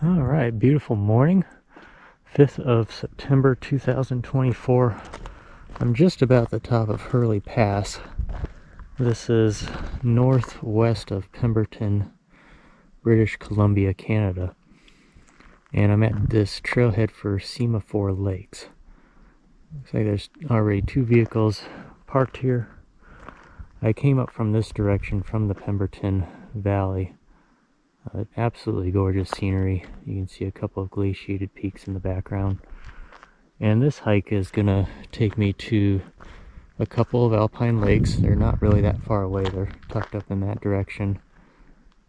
All right, beautiful morning, 5th of September 2024. I'm just about the top of Hurley Pass. This is northwest of Pemberton, British Columbia, Canada. And I'm at this trailhead for Semaphore Lakes. Looks like there's already 2 vehicles parked here. I came up from this direction from the Pemberton Valley. Absolutely gorgeous scenery. You can see a couple of glaciated peaks in the background. And this hike is gonna take me to a couple of alpine lakes. They're not really that far away. They're tucked up in that direction.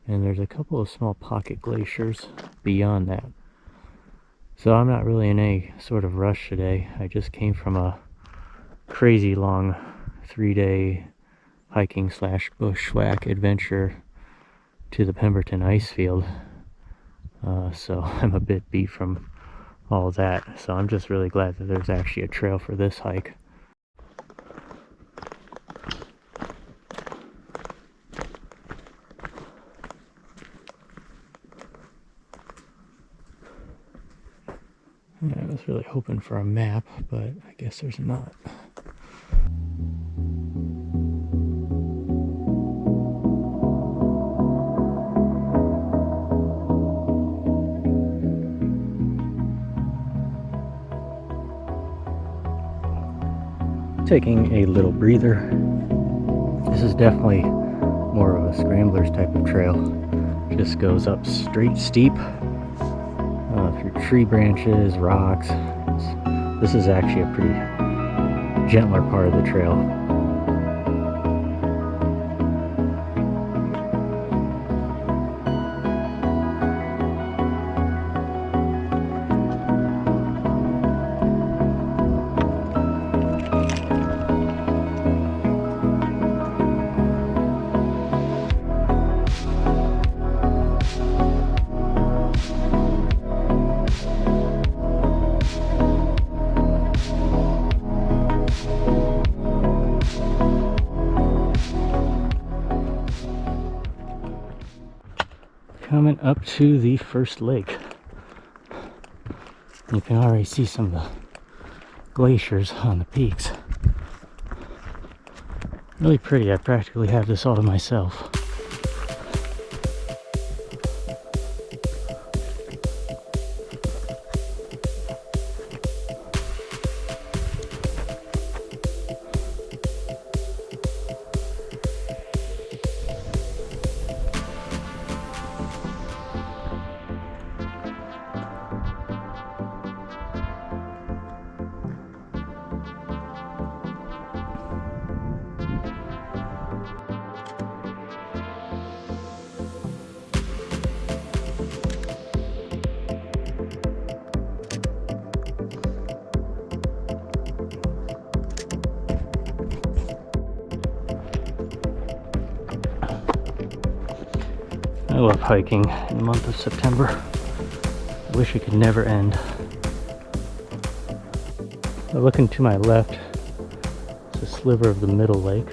And there's a couple of small pocket glaciers beyond that. So I'm not really in any sort of rush today. I just came from a crazy long 3-day hiking / bushwhack adventure to the Pemberton ice field, so I'm a bit beat from all that. So I'm just really glad that there's actually a trail for this hike. I was really hoping for a map, but I guess there's not. Taking a little breather. This is definitely more of a scrambler's type of trail. Just goes up straight steep through tree branches, rocks. This is actually a pretty gentler part of the trail. Coming up to the first lake. You can already see some of the glaciers on the peaks. Really pretty. I practically have this all to myself. I love hiking in the month of September. I wish it could never end. So looking to my left, it's a sliver of the middle lake.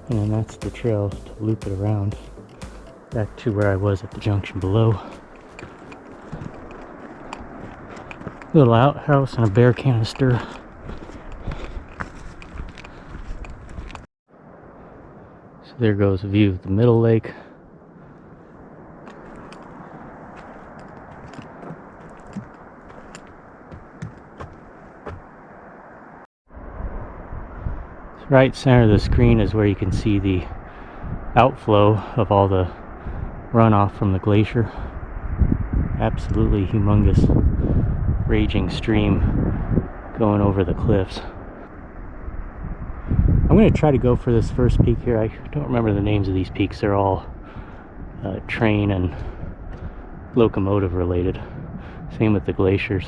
And that's the trail to loop it around back to where I was at the junction below. Little outhouse and a bear canister. So there goes a view of the middle lake. Right center of the screen is where you can see the outflow of all the runoff from the glacier. Absolutely humongous raging stream going over the cliffs. I'm going to try to go for this first peak here. I don't remember the names of these peaks. They're all train and locomotive related. Same with the glaciers.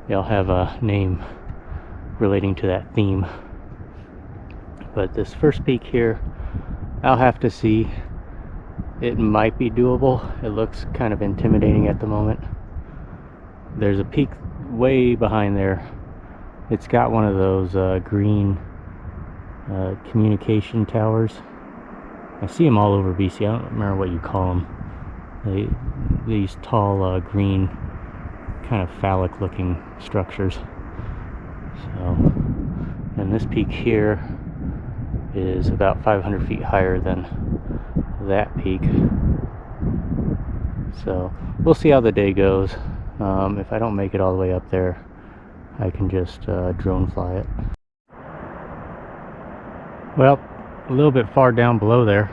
They all have a name relating to that theme. But this first peak here, I'll have to see. It might be doable. It looks kind of intimidating at the moment. There's a peak way behind there. It's got one of those green communication towers. I see them all over BC. I don't remember what you call them. these tall green kind of phallic looking structures. So, and this peak here is about 500 feet higher than that peak. So we'll see how the day goes. If I don't make it all the way up there, I can just drone fly it. Well, a little bit far down below there,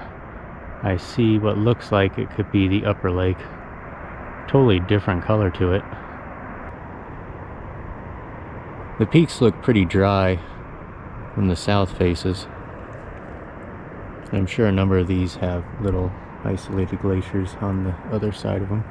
I see what looks like it could be the upper lake. Totally different color to it. The peaks look pretty dry from the south faces. I'm sure a number of these have little isolated glaciers on the other side of them.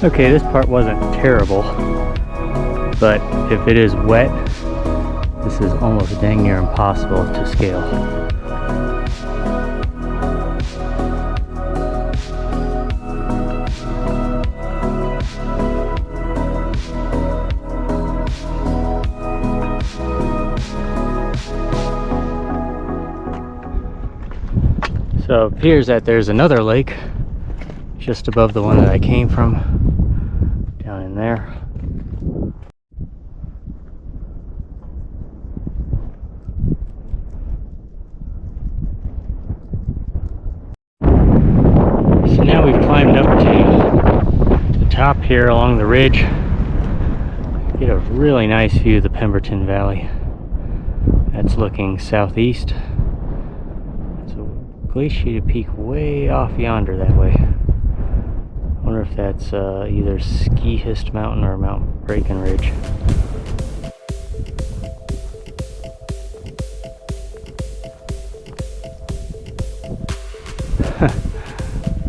Okay, this part wasn't terrible, but if it is wet, this is almost dang near impossible to scale. So it appears that there's another lake just above the one that I came from, down in there. So now we've climbed up to the top here along the ridge. Get a really nice view of the Pemberton Valley. That's looking southeast. It's a glaciated peak way off yonder that way. I wonder if that's either Ski Hist Mountain or Mount Breckenridge.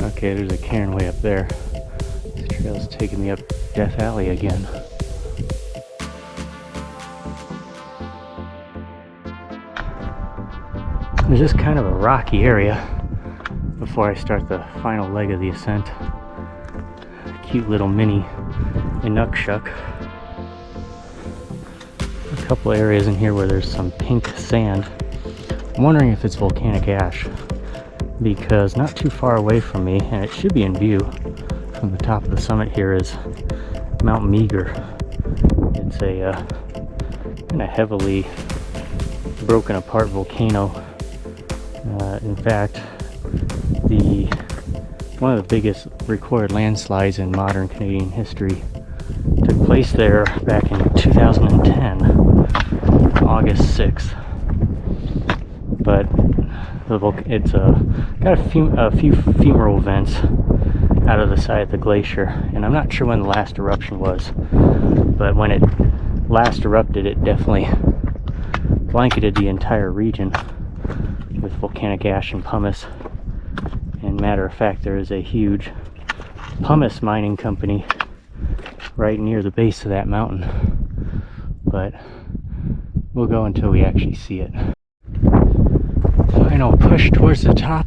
Okay, there's a cairn way up there. This trail's taking me up Death Alley again. There's just kind of a rocky area before I start the final leg of the ascent. Cute little mini Inukshuk. A couple areas in here where there's some pink sand. I'm wondering if it's volcanic ash, because not too far away from me, and it should be in view from the top of the summit here, is Mount Meager. It's a kind of heavily broken apart volcano. In fact, one of the biggest recorded landslides in modern Canadian history took place there back in 2010, August 6th. But it's got a few femoral vents out of the side of the glacier, and I'm not sure when the last eruption was, but when it last erupted, it definitely blanketed the entire region with volcanic ash and pumice. And matter of fact, there is a huge pumice mining company right near the base of that mountain, but we'll go until we actually see it. Final push towards the top.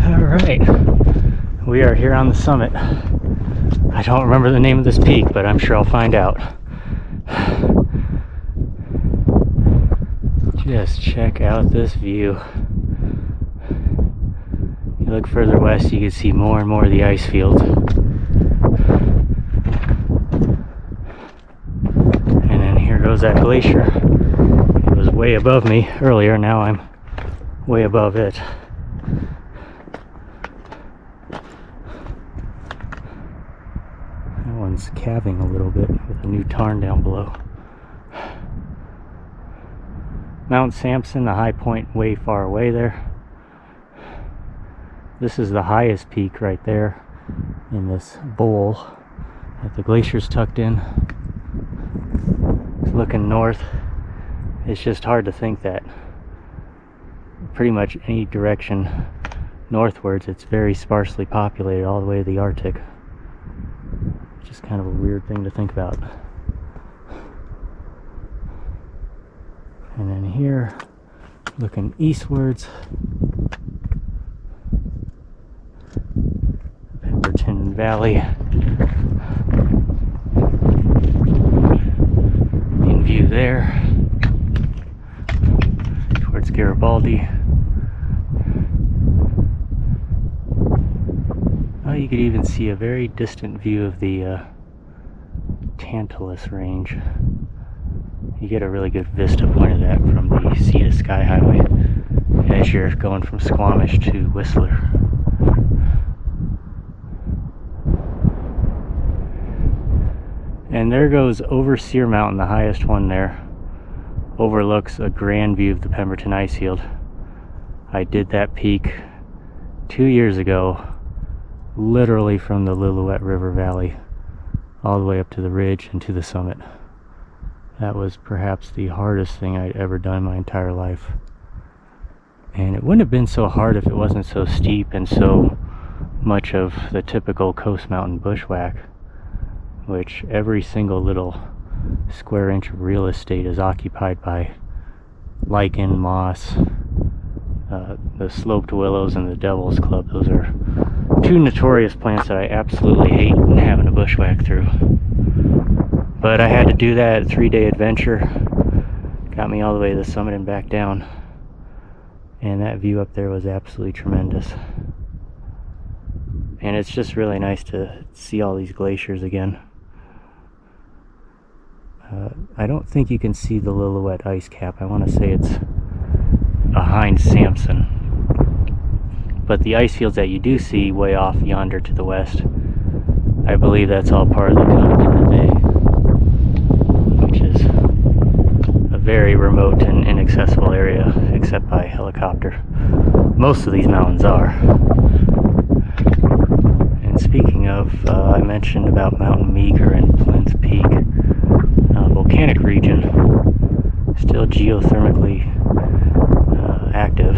Alright, we are here on the summit. I don't remember the name of this peak, but I'm sure I'll find out. Just check out this view. You look further west, you can see more and more of the ice field. And then here goes that glacier. It was way above me earlier, now I'm way above it. That one's calving a little bit with a new tarn down below. Mount Sampson, the high point way far away there. This is the highest peak right there in this bowl that the glacier's tucked in. Looking north, it's just hard to think that pretty much any direction northwards it's very sparsely populated all the way to the Arctic. Just kind of a weird thing to think about. And then here, looking eastwards, Pemberton Valley in view there, towards Garibaldi. Oh, you could even see a very distant view of the Tantalus Range. You get a really good vista point of that from the Sea to Sky Highway as you're going from Squamish to Whistler. And there goes Overseer Mountain, the highest one there. Overlooks a grand view of the Pemberton ice field. I did that peak 2 years ago, literally from the Lillooet River Valley all the way up to the ridge and to the summit. That was perhaps the hardest thing I'd ever done in my entire life. And it wouldn't have been so hard if it wasn't so steep and so much of the typical coast mountain bushwhack, which every single little square inch of real estate is occupied by lichen, moss, the sloped willows, and the Devil's Club. Those are two notorious plants that I absolutely hate having a bushwhack through. But I had to do that 3-day adventure. Got me all the way to the summit and back down. And that view up there was absolutely tremendous. And it's just really nice to see all these glaciers again. I don't think you can see the Lillooet ice cap. I want to say it's behind Sampson. But the ice fields that you do see way off yonder to the west, I believe that's all part of the Pemberton Bay, which is a very remote and inaccessible area except by helicopter. Most of these mountains are. And speaking of, I mentioned about Mountain Meager and Plinth Peak. Volcanic region, still geothermically active.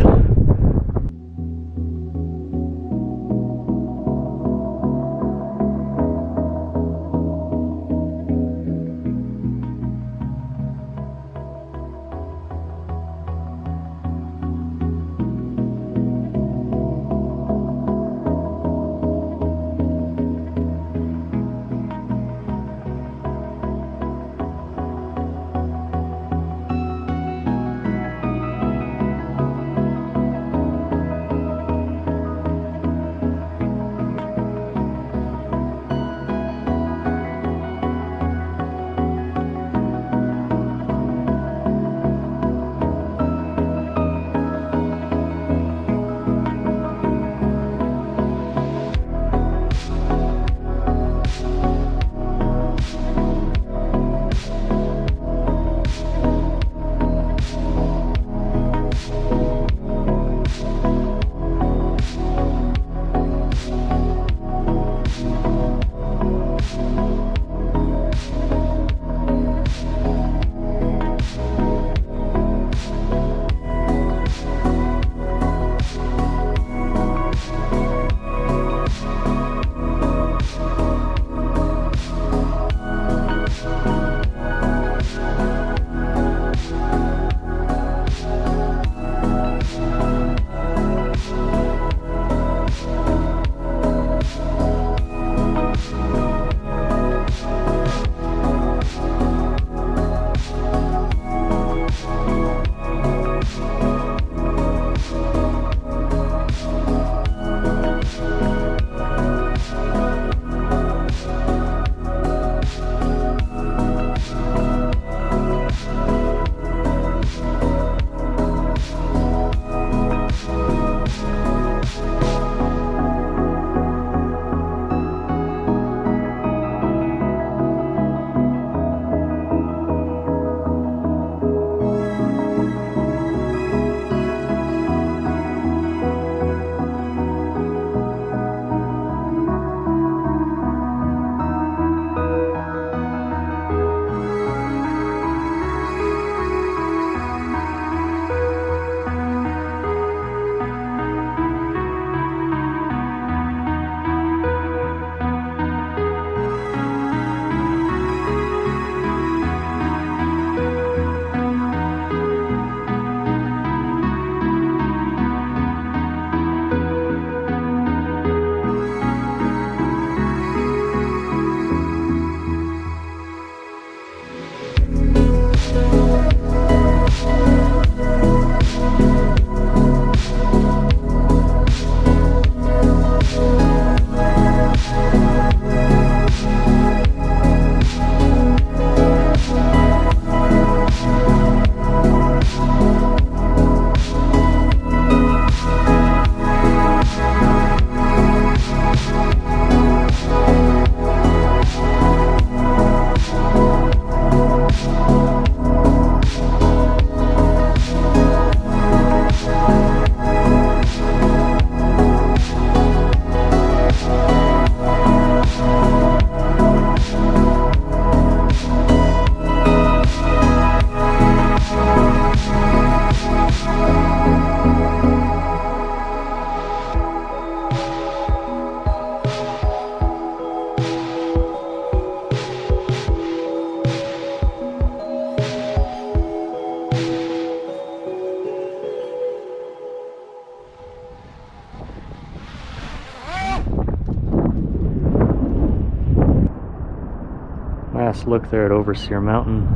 last look there at Overseer Mountain.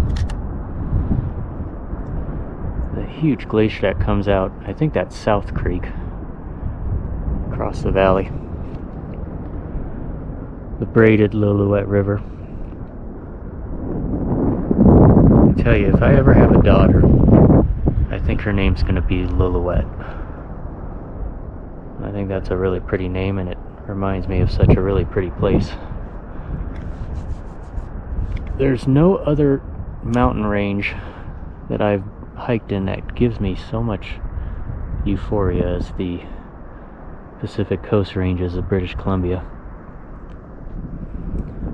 The huge glacier that comes out, I think that's South Creek, across the valley. The braided Lillooet River. I tell you, if I ever have a daughter, I think her name's gonna be Lillooet. I think that's a really pretty name, and it reminds me of such a really pretty place. There's no other mountain range that I've hiked in that gives me so much euphoria as the Pacific Coast Ranges of British Columbia.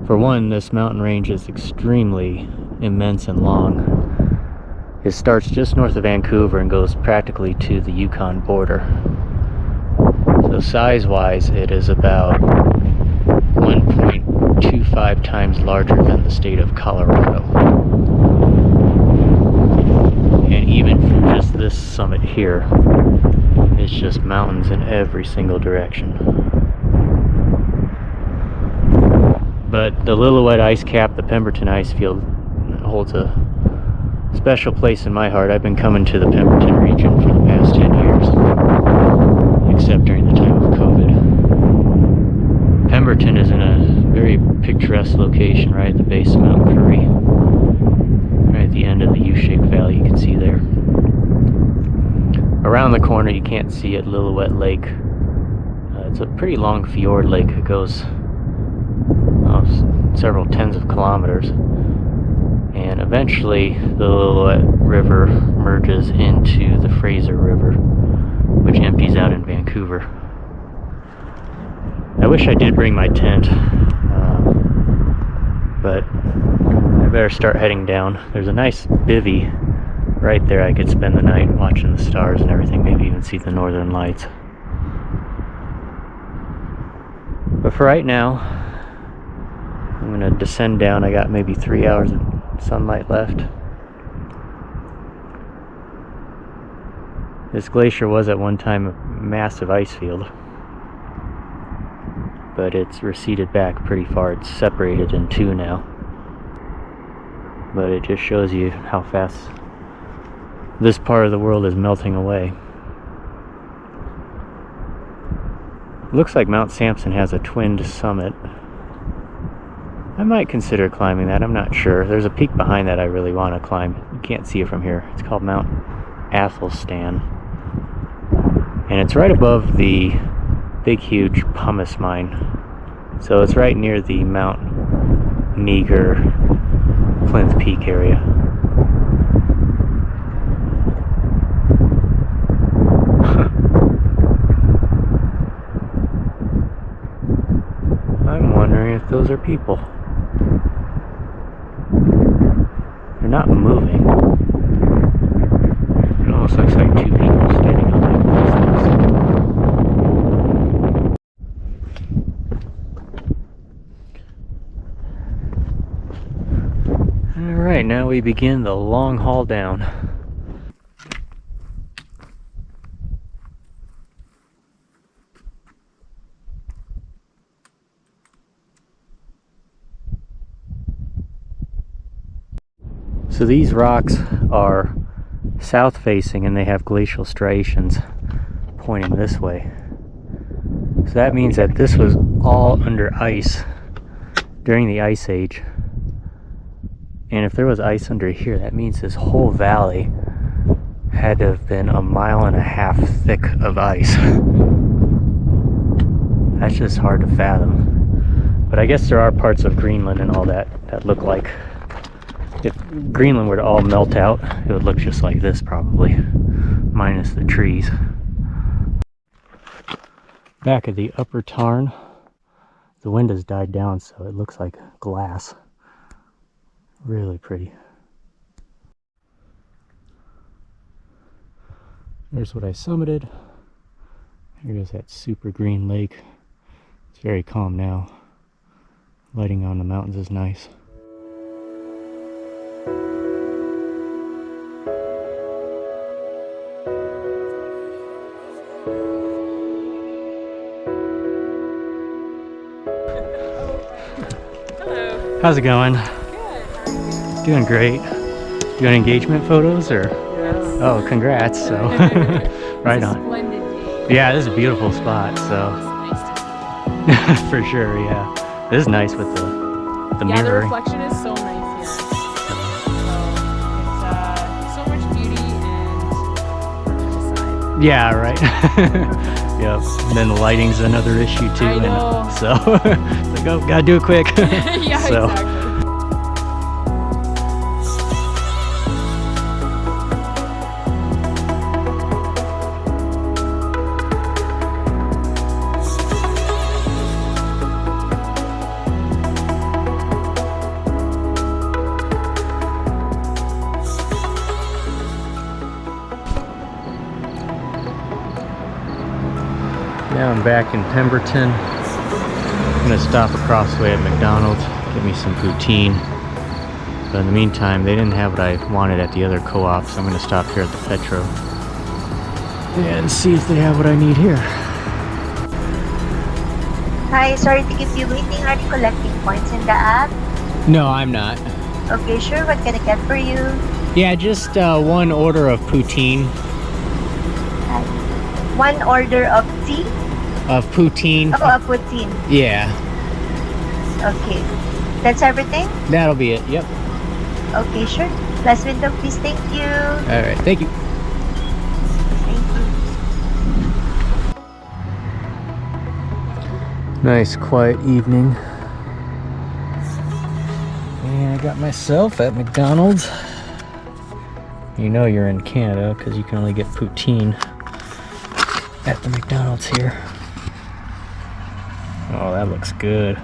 For one, this mountain range is extremely immense and long. It starts just north of Vancouver and goes practically to the Yukon border. So size-wise, it is about 1.25 times larger than the state of Colorado. And even from just this summit here, it's just mountains in every single direction. But the Lillooet ice cap, the Pemberton ice field, holds a special place in my heart. I've been coming to the Pemberton region for the past 10 years, except during the time of COVID. Pemberton is in a very picturesque location right at the base of Mount Currie, right at the end of the U-shaped valley you can see there. Around the corner you can't see it, Lillooet Lake. It's a pretty long fjord lake. It goes several tens of kilometers, and eventually the Lillooet River merges into the Fraser River, which empties out in Vancouver. I wish I did bring my tent, but I better start heading down. There's a nice bivvy right there. I could spend the night watching the stars and everything, maybe even see the northern lights. But for right now, I'm going to descend down. I got maybe 3 hours of sunlight left. This glacier was at one time a massive ice field, but it's receded back pretty far. It's separated in two now. But it just shows you how fast this part of the world is melting away. Looks like Mount Sampson has a twinned summit. I might consider climbing that, I'm not sure. There's a peak behind that I really want to climb. You can't see it from here. It's called Mount Athelstan. And it's right above the big, huge pumice mine. So it's right near the Mount Meager, Plinth Peak area. I'm wondering if those are people. They're not moving. It almost looks like two people standing on that place. Alright, now we begin the long haul down. So these rocks are south facing and they have glacial striations pointing this way. So that means that this was all under ice during the Ice Age. And if there was ice under here, that means this whole valley had to have been 1.5 miles thick of ice. That's just hard to fathom. But I guess there are parts of Greenland and all that that look like, if Greenland were to all melt out, it would look just like this probably, minus the trees. Back at the upper tarn, the wind has died down, so it looks like glass. Really pretty. There's what I summited. Here's that super green lake. It's very calm now. Lighting on the mountains is nice. Hello. How's it going? Good. Doing great. You got engagement photos or? Yes. Oh, congrats. So, right on. Splendid day. Yeah, this is a beautiful spot. So, for sure. Yeah, this is nice with the Yeah, the mirroring. reflection is so nice here. It's so much beauty and side. Yeah, right. Yep. And then the lighting's another issue too. I know. And so, like, oh, gotta do it quick. Yeah, So. exactly. Now I'm back in Pemberton. I'm gonna stop across the way at McDonald's, get me some poutine. But in the meantime, they didn't have what I wanted at the other co-op, so I'm gonna stop here at the Petro and see if they have what I need here. Hi, sorry to keep you waiting. Are you collecting points in the app? No, I'm not. Okay, sure. What can I get for you? Yeah, just one order of poutine. One order of tea? Of poutine. Oh, a poutine. Yeah, Okay. That's everything? that'll be it. Yep. Okay, sure. Last window, please. Thank you. All right, thank you. Thank you. Nice quiet evening. And I got myself at McDonald's. You know you're in Canada because you can only get poutine at the McDonald's here. Oh, that looks good.